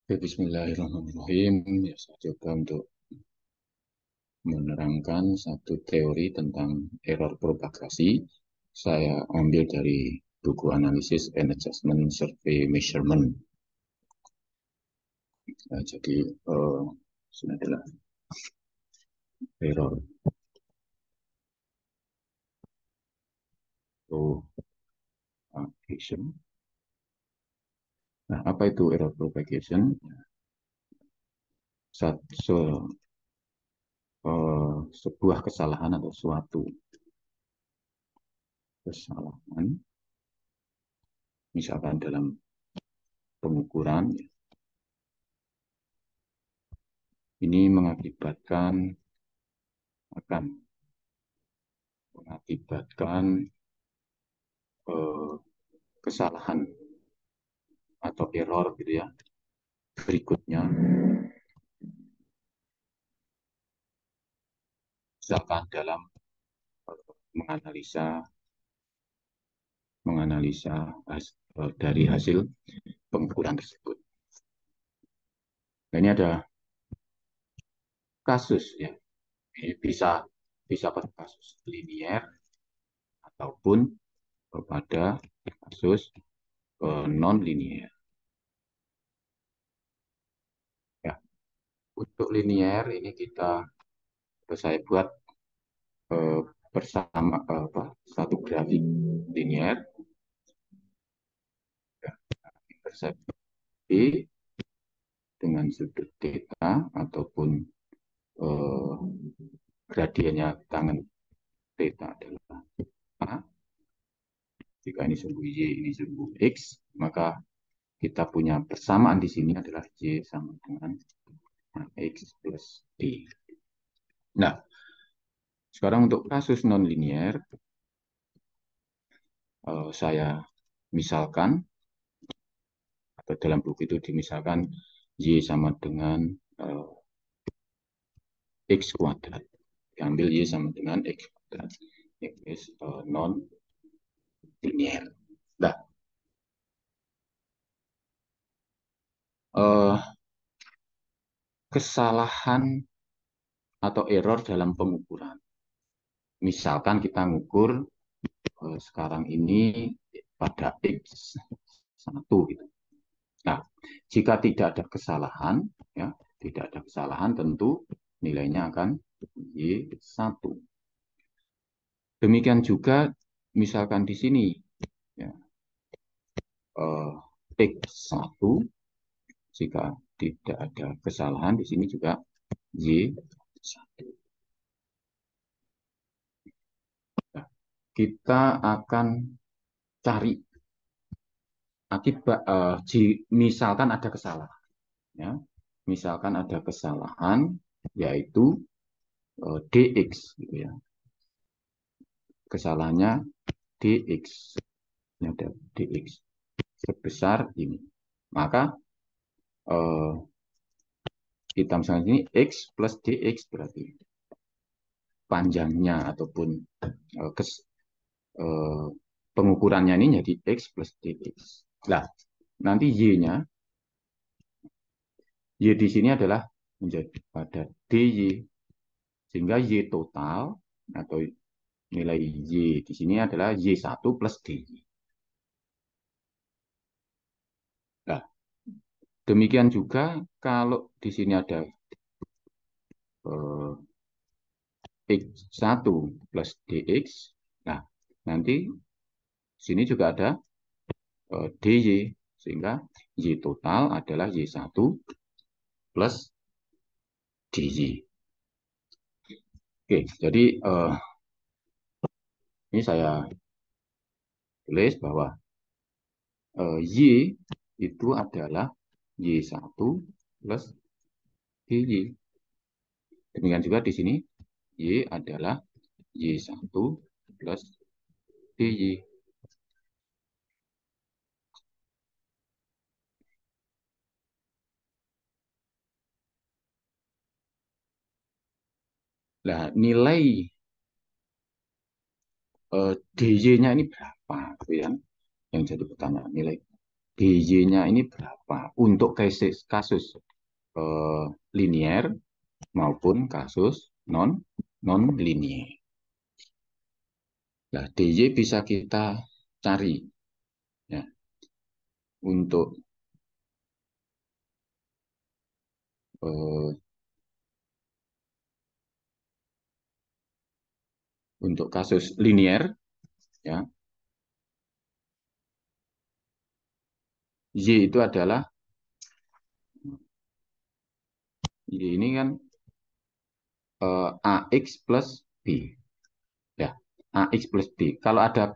Oke, Bismillahirrahmanirrahim. Ya, saya coba untuk menerangkan satu teori tentang error propagasi. Saya ambil dari buku Analysis and Adjustment Survey Measurement. Nah, jadi, ini adalah error propagation. Nah, apa itu error propagation? Sebuah kesalahan atau suatu kesalahan, misalkan dalam pengukuran, ini akan mengakibatkan eh, kesalahan atau error gitu ya berikutnya, misalkan dalam menganalisa menganalisa dari hasil pengukuran tersebut. Nah, ini ada kasus ya, ini bisa bisa pada kasus linier ataupun pada kasus non linier ya. Untuk linier ini saya buat eh, bersama satu grafik linier ya, intersepsi dengan sudut theta ataupun eh, gradiennya tangan theta adalah A. Jika ini sumbu Y, ini sumbu X, maka kita punya persamaan di sini adalah Y sama dengan X plus D. Nah, sekarang untuk kasus non-linear, saya misalkan, atau dalam buku itu dimisalkan Y sama dengan X kuadrat. Diambil Y sama dengan X kuadrat. Ini non-linear. Nah, kesalahan atau error dalam pengukuran. Misalkan kita ngukur sekarang ini pada X1 gitu. Nah, jika tidak ada kesalahan, ya, tidak ada kesalahan, tentu nilainya akan Y1. Demikian juga misalkan di sini ya, X1, jika tidak ada kesalahan di sini juga Y1. Nah, kita akan cari akibat misalkan ada kesalahan ya. Misalkan ada kesalahan yaitu dx gitu ya. Kesalahannya dx. Ini ada dx sebesar ini. Maka eh, kita misalnya ini x plus dx berarti panjangnya ataupun eh, kes, eh, pengukurannya ini jadi x plus dx. Nah, nanti y-nya Y di sini adalah menjadi pada DY. Sehingga Y total atau nilai Y di sini adalah Y1 plus DY. Nah, demikian juga kalau di sini ada X1 plus DX. Nah, nanti di sini juga ada DY. Sehingga Y total adalah Y1 plus DY. Oke, jadi ini saya tulis bahwa Y itu adalah Y1 plus DY. Demikian juga di sini Y adalah Y1 plus DY. Nah, nilai DY-nya ini berapa? Gitu ya, yang jadi pertanyaan nilai DJ-nya ini berapa untuk kasus eh, linier maupun kasus non non linier. Nah, DJ bisa kita cari ya eh, untuk kasus linier ya. Y itu adalah Y ini kan AX plus B ya. AX plus B. Kalau ada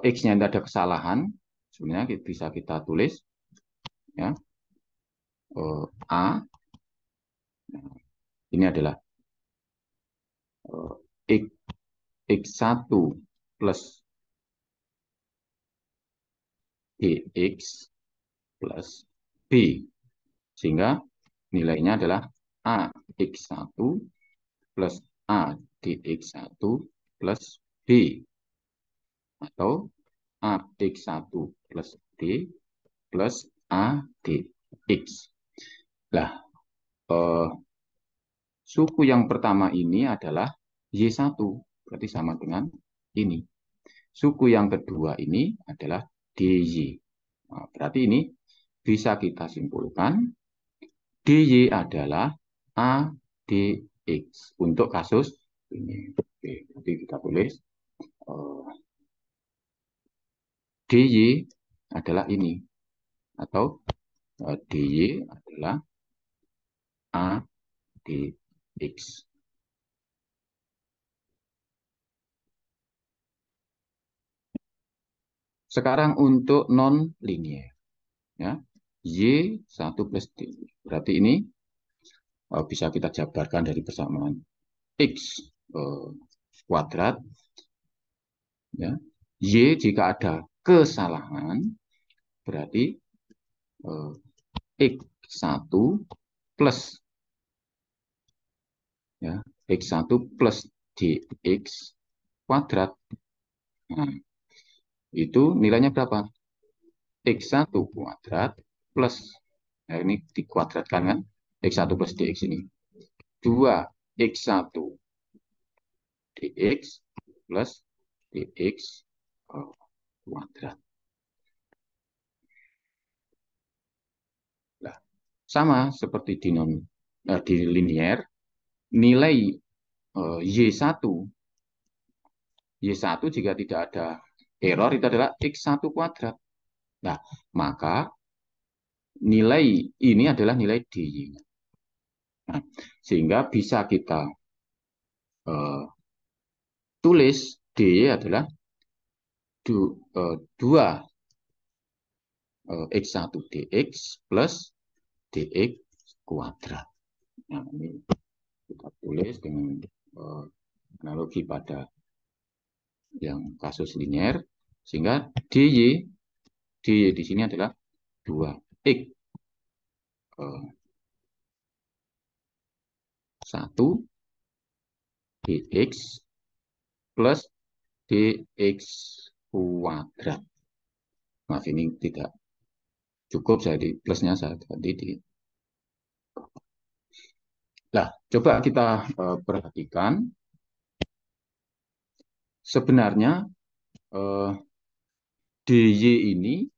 X-nya itu ada kesalahan, sebenarnya bisa kita tulis ya A ini adalah X X1 plus DX plus B. Sehingga nilainya adalah A X1 plus A DX1 plus B. Atau A X1 plus D plus A DX. Nah, suku yang pertama ini adalah Y1. Berarti sama dengan ini. Suku yang kedua ini adalah DY. Nah, berarti ini bisa kita simpulkan DY adalah ADX untuk kasus ini. Oke, jadi kita tulis DY adalah ini atau DY adalah ADX. Sekarang untuk non linier ya. Y1 plus D. Berarti ini bisa kita jabarkan dari persamaan X kuadrat ya. Y jika ada kesalahan berarti X1 plus ya X1 plus DX kuadrat. Nah, itu nilainya berapa? X1 kuadrat plus nah ini dikuadratkan kan X1 plus DX ini 2X1 DX plus DX kuadrat. Nah, sama seperti di linier, nilai Y1 jika tidak ada error itu adalah X1 kuadrat. Nah, maka nilai ini adalah nilai DY-nya. Nah, sehingga bisa kita tulis DY adalah 2 X1 DX plus DX kuadrat. Nah, ini kita tulis dengan analogi pada yang kasus linier, sehingga DY di sini adalah 2X 1 DX plus DX kuadrat. Maaf, ini tidak cukup, saya di plusnya saya tadi di. Nah, coba kita perhatikan. Sebenarnya DY ini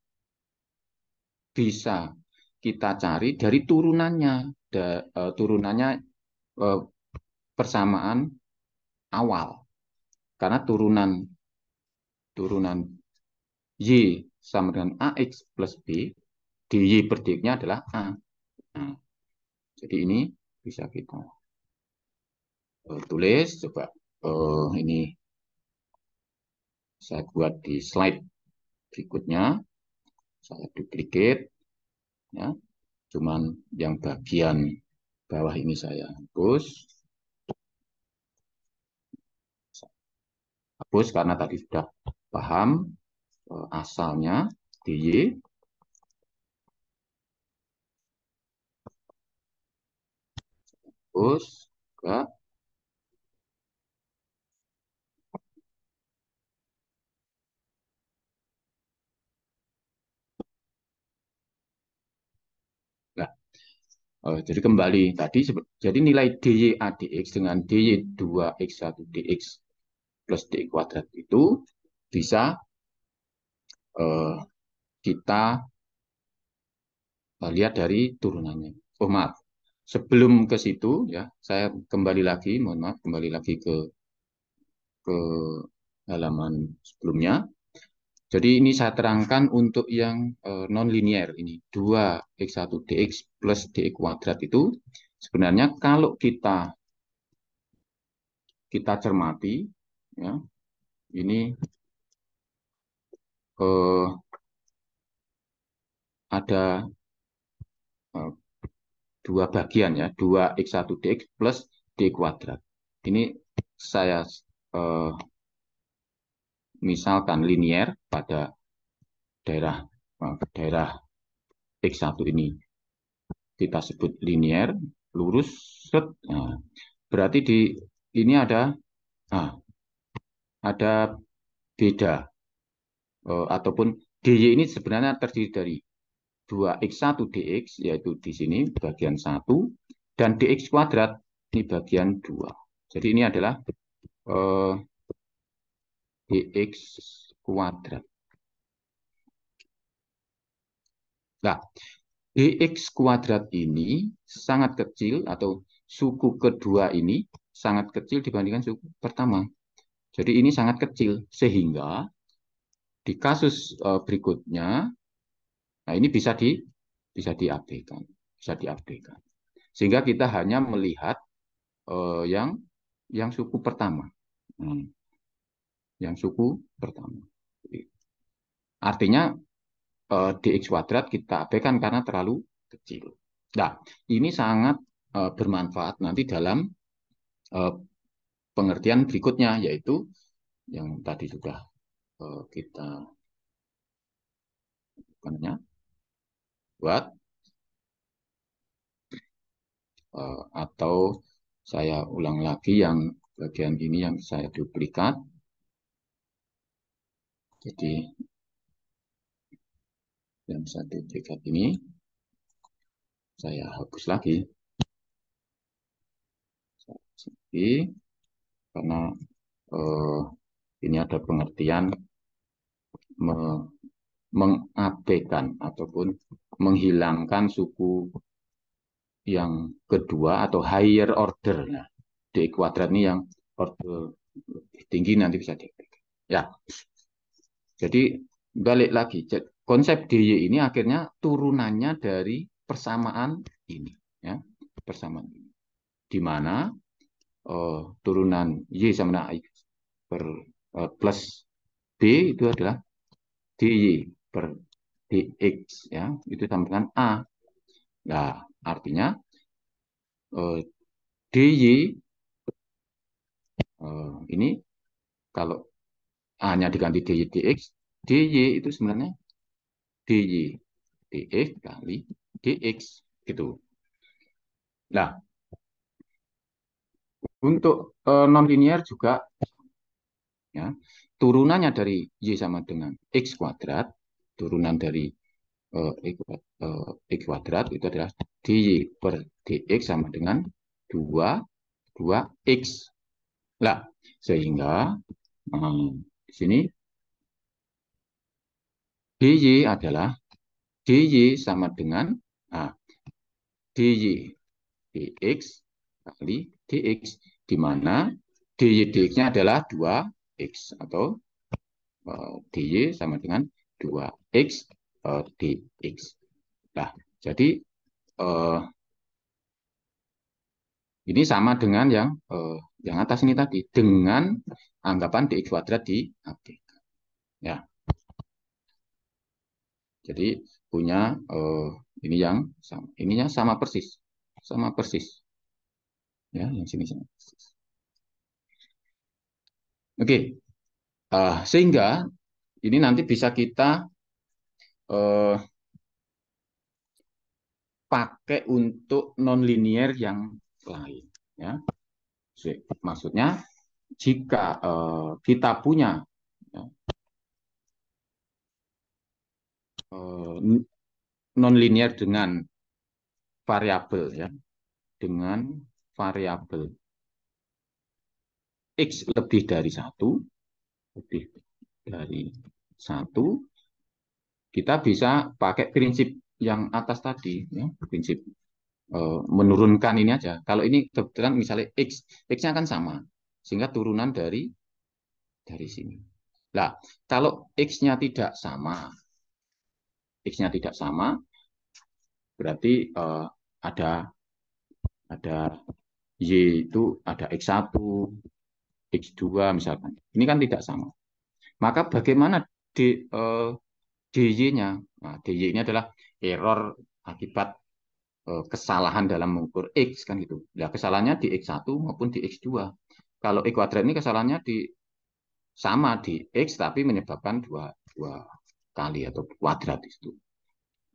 bisa kita cari dari turunannya, turunannya persamaan awal. Karena turunan Y sama dengan AX plus B, DY per DX-nya adalah A. Nah, jadi ini bisa kita tulis, coba ini saya buat di slide berikutnya, saya duplicate, ya. Cuman yang bagian bawah ini saya hapus karena tadi sudah paham asalnya DY. Hapus ke Jadi kembali tadi, jadi nilai dy adx dengan dy 2x1 dx plus dy kuadrat itu bisa eh, kita lihat dari turunannya. Oh maaf, sebelum ke situ ya, saya kembali lagi, mohon maaf, kembali lagi ke halaman sebelumnya. Jadi ini saya terangkan untuk yang non-linear ini 2x1 dx plus dy kuadrat itu sebenarnya kalau kita cermati ya, ini eh, ada eh, dua bagian ya, 2x1 dx plus dy kuadrat. Ini saya eh, misalkan linear pada daerah x1 ini kita sebut linear, lurus, set. Nah, berarti di ini nah, ada beda ataupun dy ini sebenarnya terdiri dari 2x1 dx yaitu di sini bagian 1 dan dx kuadrat ini bagian 2. Jadi ini adalah eh, dx kuadrat. Nah, dx kuadrat ini sangat kecil atau suku kedua ini sangat kecil dibandingkan suku pertama. Jadi ini sangat kecil sehingga di kasus berikutnya, nah ini bisa diabaikan, bisa diabaikan. Sehingga kita hanya melihat yang suku pertama, hmm, yang suku pertama. Artinya dx kuadrat kita abaikan karena terlalu kecil. Nah, ini sangat bermanfaat nanti dalam uh, pengertian berikutnya, yaitu yang tadi sudah kita buat, atau saya ulang lagi yang bagian ini yang saya duplikat. Jadi yang saya duplikat ini saya hapus lagi. Karena eh, ini ada pengertian me mengabaikan ataupun menghilangkan suku yang kedua atau higher order. Nah, D kuadrat ini yang order lebih tinggi nanti bisa diabaikan. Ya, jadi balik lagi. Konsep DY ini akhirnya turunannya dari persamaan ini. Ya, persamaan ini. Di mana turunan Y sama dengan I plus B itu adalah dy per dx ya, itu sama dengan a. Nah, artinya dy ini kalau a-nya diganti dy dx, dy itu sebenarnya dy dx kali dx gitu. Nah, untuk non linear juga ya, turunannya dari y sama dengan x kuadrat, turunan dari X kuadrat itu adalah dy per dx sama dengan 2x. Lah, sehingga di sini dy adalah dy sama dengan nah, dy dx kali dx, di mana dy dx-nya adalah 2x atau dy sama dengan 2x dx. Nah, jadi ini sama dengan yang atas ini tadi dengan anggapan dx kuadrat di AB. Ya, jadi punya ini yang sama, ininya sama persis. Ya, yang sini sama persis. Oke, sehingga ini nanti bisa kita uh, pakai untuk nonlinear yang lain. Ya, maksudnya jika kita punya ya, nonlinear dengan variabel ya, dengan variabel X lebih dari satu, kita bisa pakai prinsip yang atas tadi, ya, prinsip menurunkan ini aja. Kalau ini kebetulan misalnya X-nya kan sama, sehingga turunan dari sini. Nah, kalau X-nya tidak sama, berarti ada Y itu ada X1, X2 misalkan. Ini kan tidak sama. Maka bagaimana DY-nya? Nah, DY ini adalah error akibat kesalahan dalam mengukur X kan gitu. Nah, kesalahannya di X1 maupun di X2. Kalau X kuadrat ini kesalahannya sama di X tapi menyebabkan dua kali atau kuadrat itu.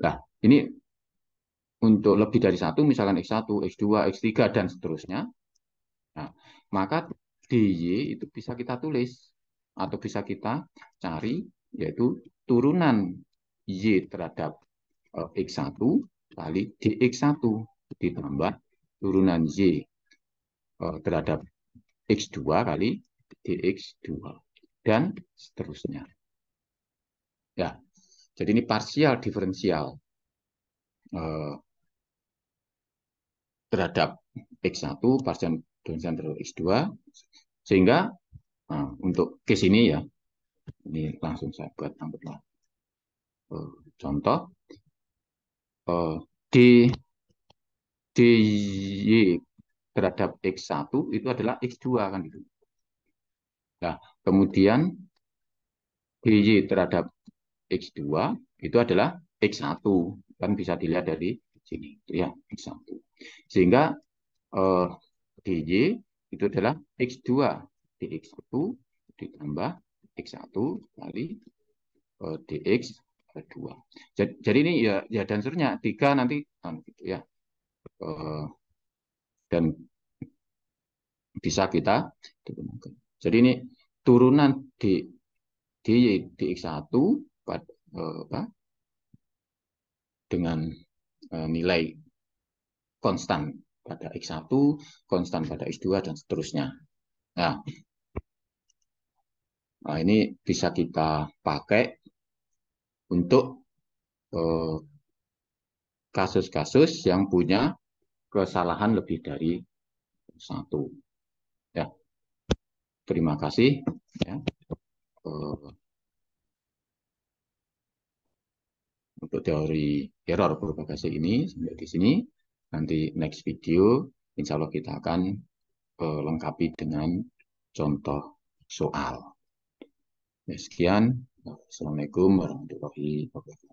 Nah, ini untuk lebih dari satu, misalkan X1, X2, X3, dan seterusnya. Nah, maka DY itu bisa kita tulis atau bisa kita cari, yaitu turunan Y terhadap X1 kali DX1 ditambah turunan Y terhadap X2 kali DX2 dan seterusnya. Ya, jadi ini parsial diferensial terhadap X1, parsial diferensial terhadap X2, sehingga untuk case ini ya, ini langsung saya buat anggaplah contoh D DY terhadap X1 itu adalah X2 kan gitu. Nah, kemudian DY terhadap X2 itu adalah X1 kan bisa dilihat dari sini ya, X1. Sehingga DY itu adalah X2 dx1 ditambah X1 kali dx2. Jadi ini ya dan seterusnya 3 nanti gitu ya. Dan bisa kita gunakan. Jadi ini turunan dx1 dengan nilai konstan pada X1, konstan pada X2, dan seterusnya. Nah, ini bisa kita pakai untuk kasus-kasus yang punya kesalahan lebih dari satu. Ya, terima kasih. Ya. Untuk teori error propagasi ini sampai di sini. Nanti next video, insya Allah kita akan lengkapi dengan contoh soal. Ya, sekian. Assalamualaikum warahmatullahi wabarakatuh.